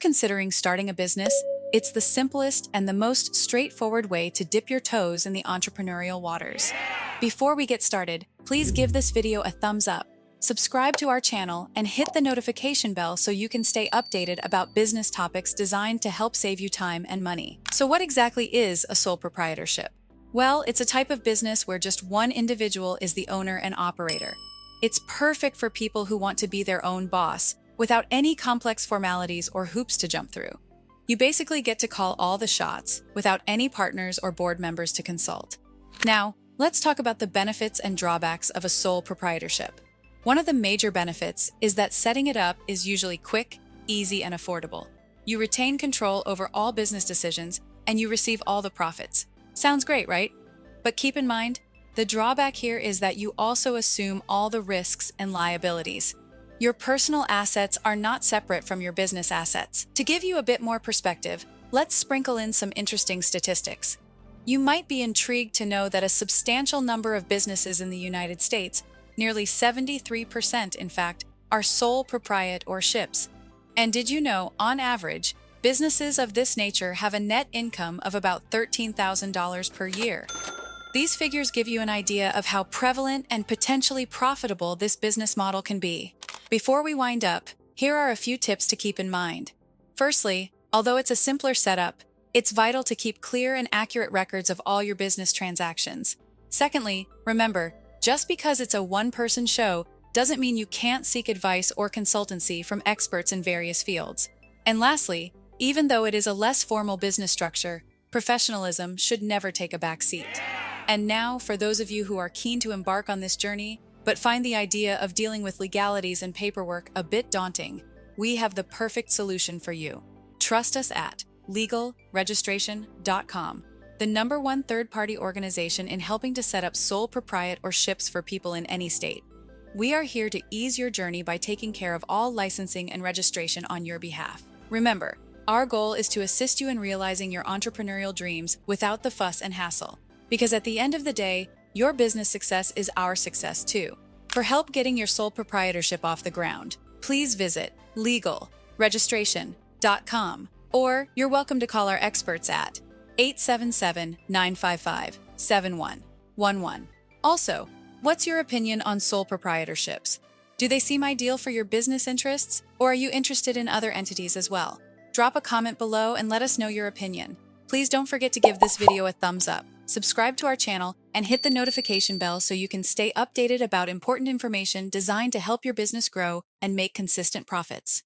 Considering starting a business, it's the simplest and the most straightforward way to dip your toes in the entrepreneurial waters. Before we get started, please give this video a thumbs up, subscribe to our channel, and hit the notification bell so you can stay updated about business topics designed to help save you time and money. So what exactly is a sole proprietorship? Well, it's a type of business where just one individual is the owner and operator. It's perfect for people who want to be their own boss, without any complex formalities or hoops to jump through. You basically get to call all the shots, without any partners or board members to consult. Now, let's talk about the benefits and drawbacks of a sole proprietorship. One of the major benefits is that setting it up is usually quick, easy, and affordable. You retain control over all business decisions, and you receive all the profits. Sounds great, right? But keep in mind, the drawback here is that you also assume all the risks and liabilities. Your personal assets are not separate from your business assets. To give you a bit more perspective, let's sprinkle in some interesting statistics. You might be intrigued to know that a substantial number of businesses in the United States, nearly 73% in fact, are sole proprietorships. And did you know, on average, businesses of this nature have a net income of about $13,000 per year? These figures give you an idea of how prevalent and potentially profitable this business model can be. Before we wind up, here are a few tips to keep in mind. Firstly, although it's a simpler setup, it's vital to keep clear and accurate records of all your business transactions. Secondly, remember, just because it's a one-person show doesn't mean you can't seek advice or consultancy from experts in various fields. And lastly, even though it is a less formal business structure, professionalism should never take a back seat. And now, for those of you who are keen to embark on this journey, but find the idea of dealing with legalities and paperwork a bit daunting, we have the perfect solution for you. Trust us at legalregistration.com, the #1 third-party organization in helping to set up sole proprietorships for people in any state. We are here to ease your journey by taking care of all licensing and registration on your behalf. Remember, our goal is to assist you in realizing your entrepreneurial dreams without the fuss and hassle, because at the end of the day, your business success is our success too. For help getting your sole proprietorship off the ground, please visit legalregistration.com, or you're welcome to call our experts at 877-955-7111. Also, what's your opinion on sole proprietorships? Do they seem ideal for your business interests, or are you interested in other entities as well? Drop a comment below and let us know your opinion. Please don't forget to give this video a thumbs up, subscribe to our channel, and hit the notification bell so you can stay updated about important information designed to help your business grow and make consistent profits.